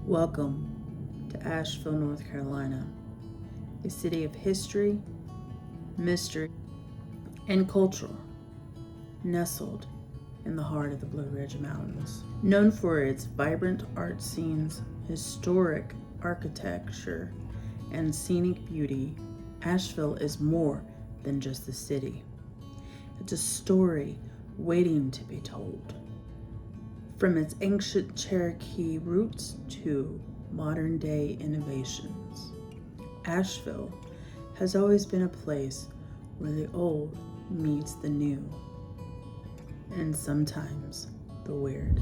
Welcome to Asheville, North Carolina, a city of history, mystery, and culture, nestled in the heart of the Blue Ridge Mountains. Known for its vibrant art scenes, historic architecture, and scenic beauty, Asheville is more than just a city. It's a story waiting to be told. From its ancient Cherokee roots to modern day innovations, Asheville has always been a place where the old meets the new, and sometimes the weird.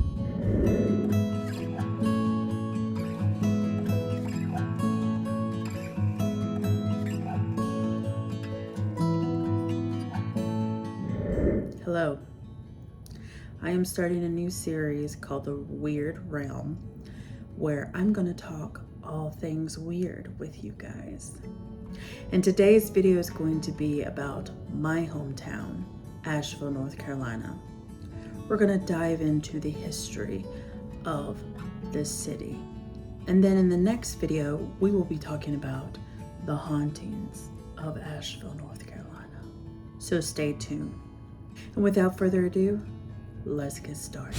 Hello. I am starting a new series called The Weird Realm, where I'm going to talk all things weird with you guys. And today's video is going to be about my hometown, Asheville, North Carolina. We're going to dive into the history of this city. And then in the next video, we will be talking about the hauntings of Asheville, North Carolina. So stay tuned. And without further ado, let's get started.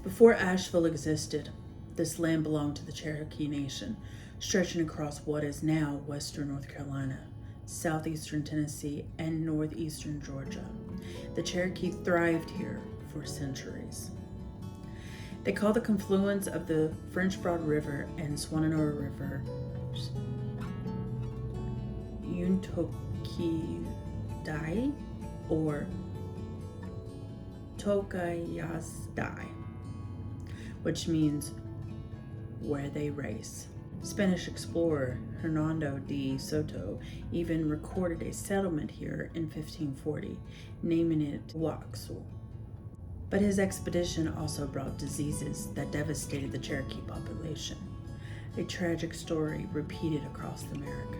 Before Asheville existed, this land belonged to the Cherokee Nation, stretching across what is now western North Carolina, southeastern Tennessee, and northeastern Georgia. The Cherokee thrived here for centuries. They call the confluence of the French Broad River and Shenandoah River Untokidai or Tokayasdai, which means where they race. Spanish explorer Hernando de Soto even recorded a settlement here in 1540, naming it Waxul. But his expedition also brought diseases that devastated the Cherokee population, a tragic story repeated across America.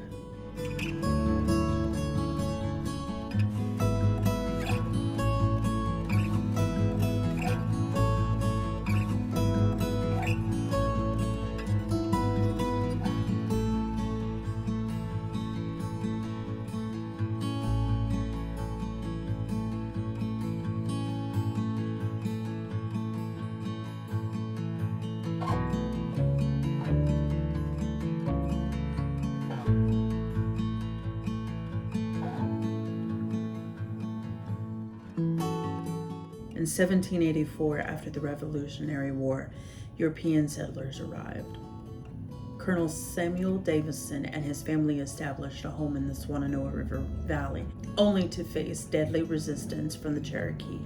In 1784, after the Revolutionary War, European settlers arrived. Colonel Samuel Davison and his family established a home in the Shenandoah River Valley, only to face deadly resistance from the Cherokee,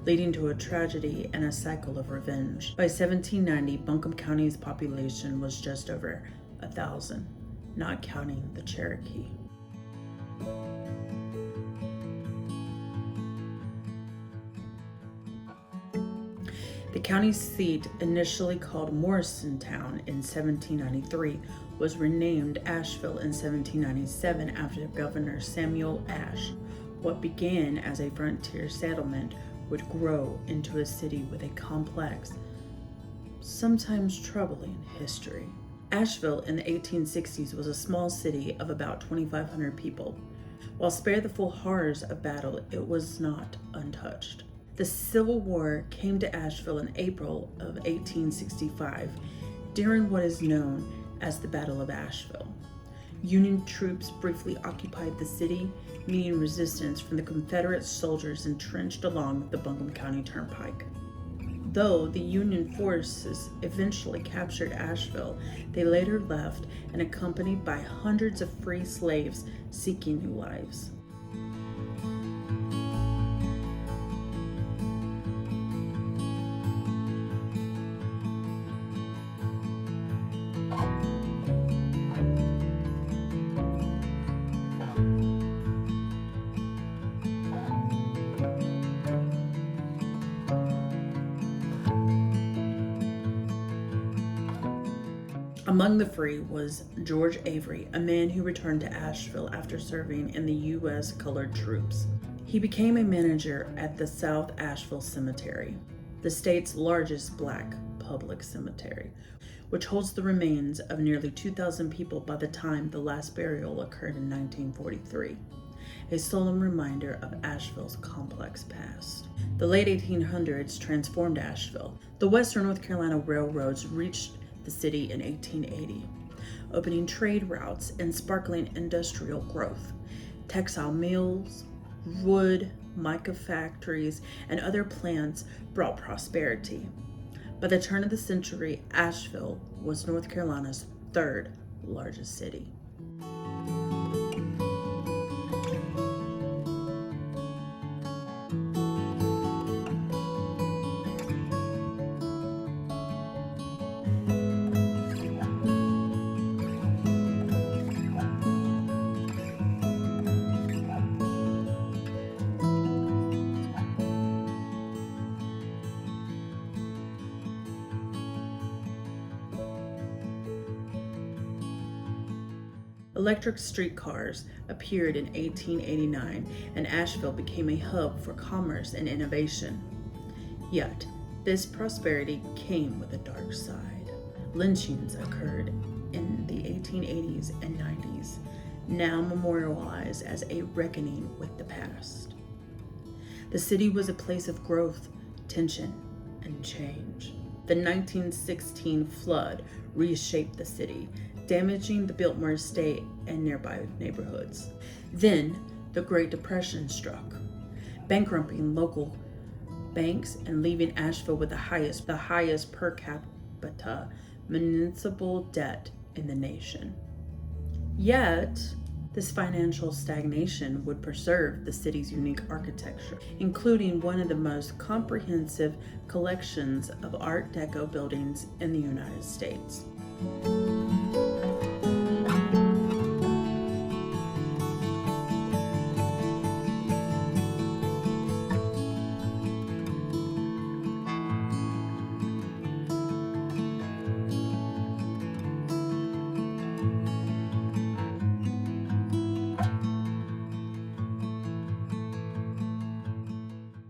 leading to a tragedy and a cycle of revenge. By 1790, Buncombe County's population was just over 1,000, not counting the Cherokee. The county seat, initially called Morrisontown in 1793, was renamed Asheville in 1797 after Governor Samuel Ashe. What began as a frontier settlement would grow into a city with a complex, sometimes troubling history. Asheville in the 1860s was a small city of about 2,500 people. While spared the full horrors of battle, it was not untouched. The Civil War came to Asheville in April of 1865 during what is known as the Battle of Asheville. Union troops briefly occupied the city, meeting resistance from the Confederate soldiers entrenched along the Buncombe County Turnpike. Though the Union forces eventually captured Asheville, they later left and accompanied by hundreds of free slaves seeking new lives. Among the free was George Avery, a man who returned to Asheville after serving in the U.S. Colored Troops. He became a manager at the South Asheville Cemetery, the state's largest Black public cemetery, which holds the remains of nearly 2,000 people by the time the last burial occurred in 1943. A solemn reminder of Asheville's complex past. The late 1800s transformed Asheville. The Western North Carolina railroads reached the city in 1880, opening trade routes and sparkling industrial growth. Textile mills, wood, mica factories, and other plants brought prosperity. By the turn of the century, Asheville was North Carolina's third largest city. Electric streetcars appeared in 1889, and Asheville became a hub for commerce and innovation. Yet, this prosperity came with a dark side. Lynchings occurred in the 1880s and 90s, now memorialized as a reckoning with the past. The city was a place of growth, tension, and change. The 1916 flood reshaped the city, damaging the Biltmore estate and nearby neighborhoods. Then, the Great Depression struck, bankrupting local banks and leaving Asheville with the highest per capita municipal debt in the nation. Yet, this financial stagnation would preserve the city's unique architecture, including one of the most comprehensive collections of Art Deco buildings in the United States.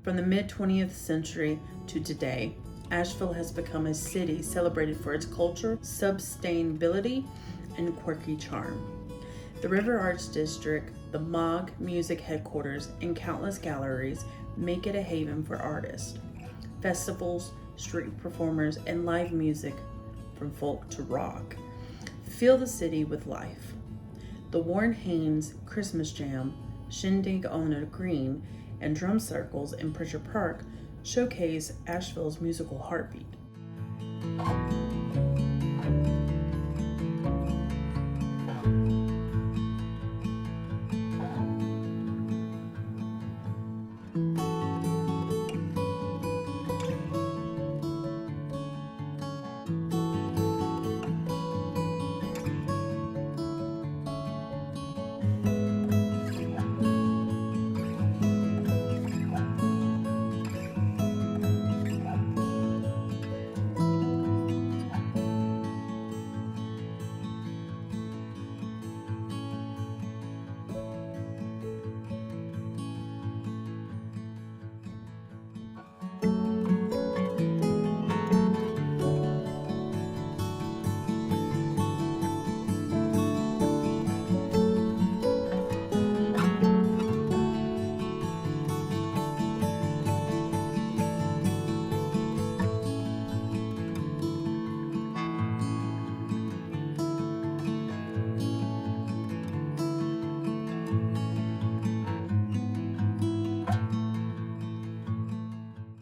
From the mid-20th century to today, Asheville has become a city celebrated for its culture, sustainability, and quirky charm. The River Arts District, the Moog Music Headquarters, and countless galleries make it a haven for artists. Festivals, street performers, and live music, from folk to rock, fill the city with life. The Warren Haynes Christmas Jam, Shindig on a Green, and drum circles in Pritchard Park showcase Asheville's musical heartbeat.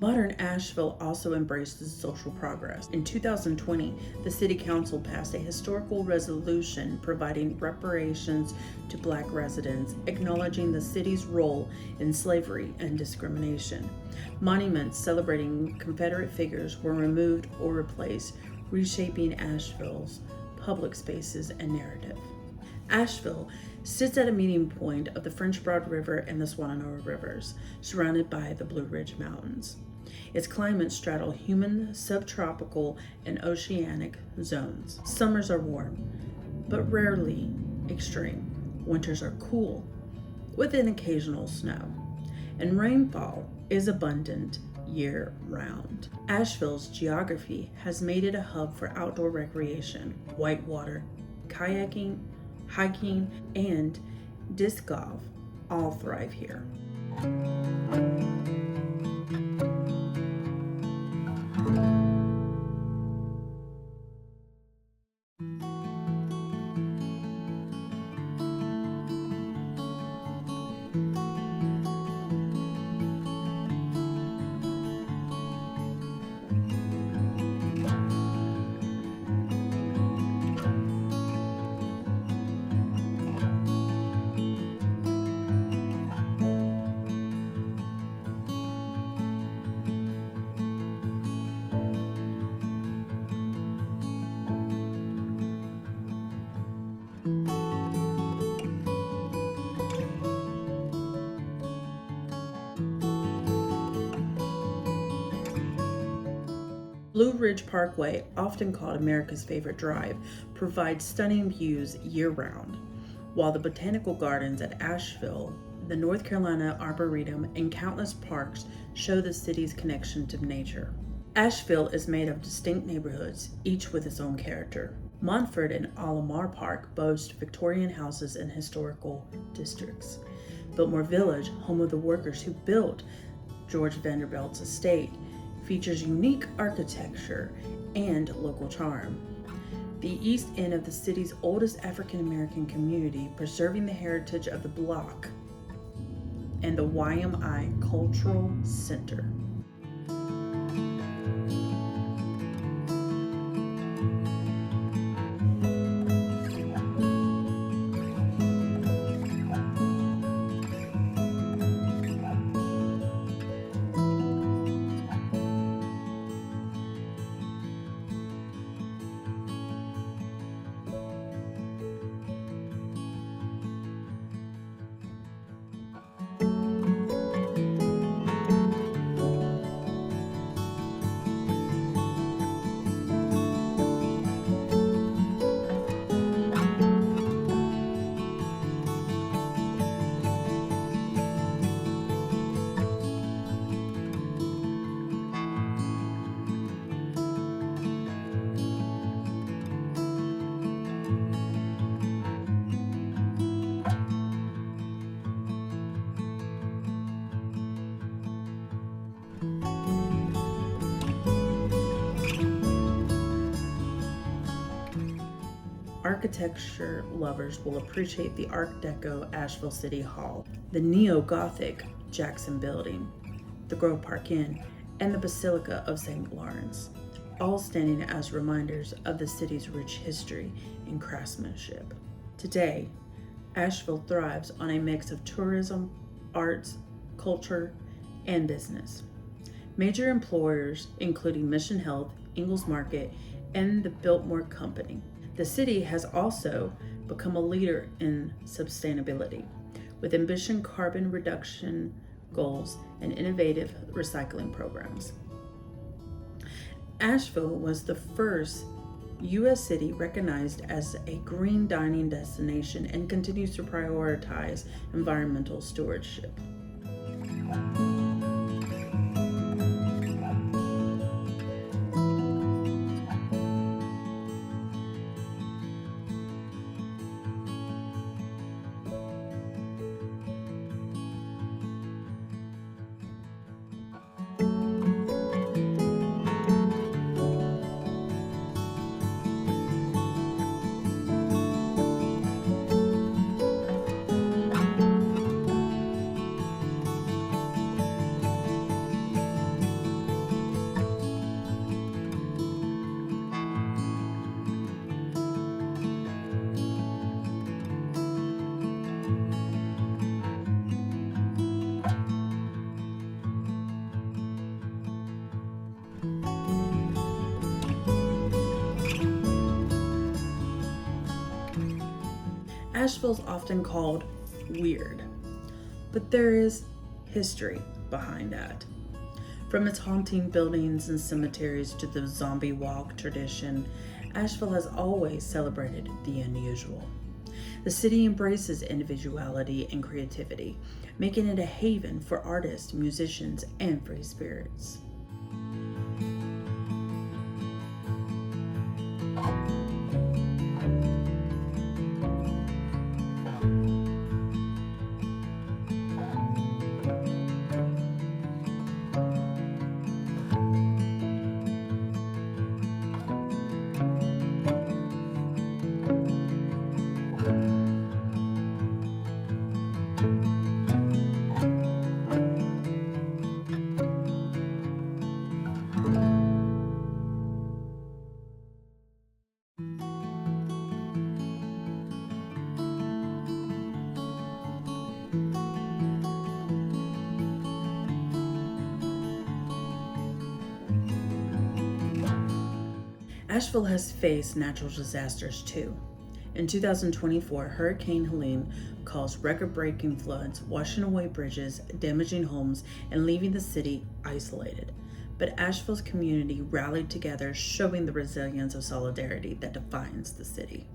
Modern Asheville also embraces social progress. In 2020, the City Council passed a historical resolution providing reparations to Black residents, acknowledging the city's role in slavery and discrimination. Monuments celebrating Confederate figures were removed or replaced, reshaping Asheville's public spaces and narrative. Asheville sits at a meeting point of the French Broad River and the Shenandoah Rivers, surrounded by the Blue Ridge Mountains. Its climates straddle humid, subtropical, and oceanic zones. Summers are warm, but rarely extreme. Winters are cool, with an occasional snow, and rainfall is abundant year-round. Asheville's geography has made it a hub for outdoor recreation. Whitewater, kayaking, hiking, and disc golf all thrive here. Blue Ridge Parkway, often called America's favorite drive, provides stunning views year-round, while the botanical gardens at Asheville, the North Carolina Arboretum, and countless parks show the city's connection to nature. Asheville is made of distinct neighborhoods, each with its own character. Montford and Alomar Park boast Victorian houses and historical districts. Biltmore Village, home of the workers who built George Vanderbilt's estate, features unique architecture and local charm. The east end of the city's oldest African American community, preserving the heritage of the block, and the YMI Cultural Center. Architecture lovers will appreciate the Art Deco Asheville City Hall, the Neo-Gothic Jackson Building, the Grove Park Inn, and the Basilica of St. Lawrence, all standing as reminders of the city's rich history and craftsmanship. Today, Asheville thrives on a mix of tourism, arts, culture, and business. Major employers including Mission Health, Ingalls Market, and the Biltmore Company. The city has also become a leader in sustainability, with ambitious carbon reduction goals and innovative recycling programs. Asheville was the first U.S. city recognized as a green dining destination and continues to prioritize environmental stewardship. Asheville's often called weird, but there is history behind that. From its haunting buildings and cemeteries to the zombie walk tradition, Asheville has always celebrated the unusual. The city embraces individuality and creativity, making it a haven for artists, musicians, and free spirits. Asheville has faced natural disasters too. In 2024, Hurricane Helene caused record-breaking floods, washing away bridges, damaging homes, and leaving the city isolated. But Asheville's community rallied together, showing the resilience of solidarity that defines the city.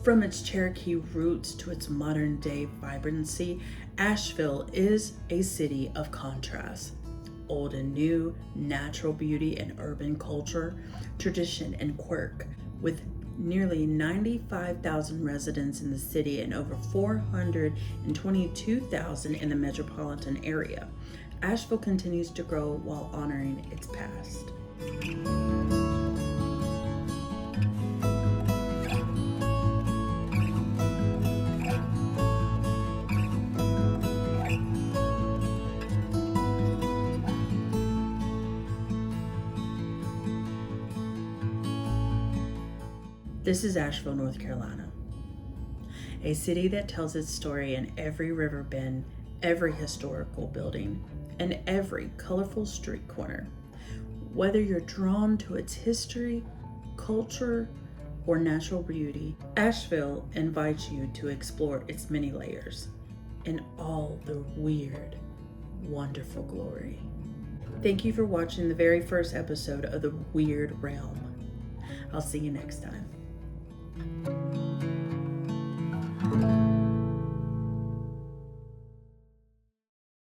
From its Cherokee roots to its modern day vibrancy, Asheville is a city of contrast. Old and new, natural beauty and urban culture, tradition and quirk. With nearly 95,000 residents in the city and over 422,000 in the metropolitan area, Asheville continues to grow while honoring its past. This is Asheville, North Carolina, a city that tells its story in every river bend, every historical building, and every colorful street corner. Whether you're drawn to its history, culture, or natural beauty, Asheville invites you to explore its many layers in all the weird, wonderful glory. Thank you for watching the very first episode of the Weird Realm. I'll see you next time.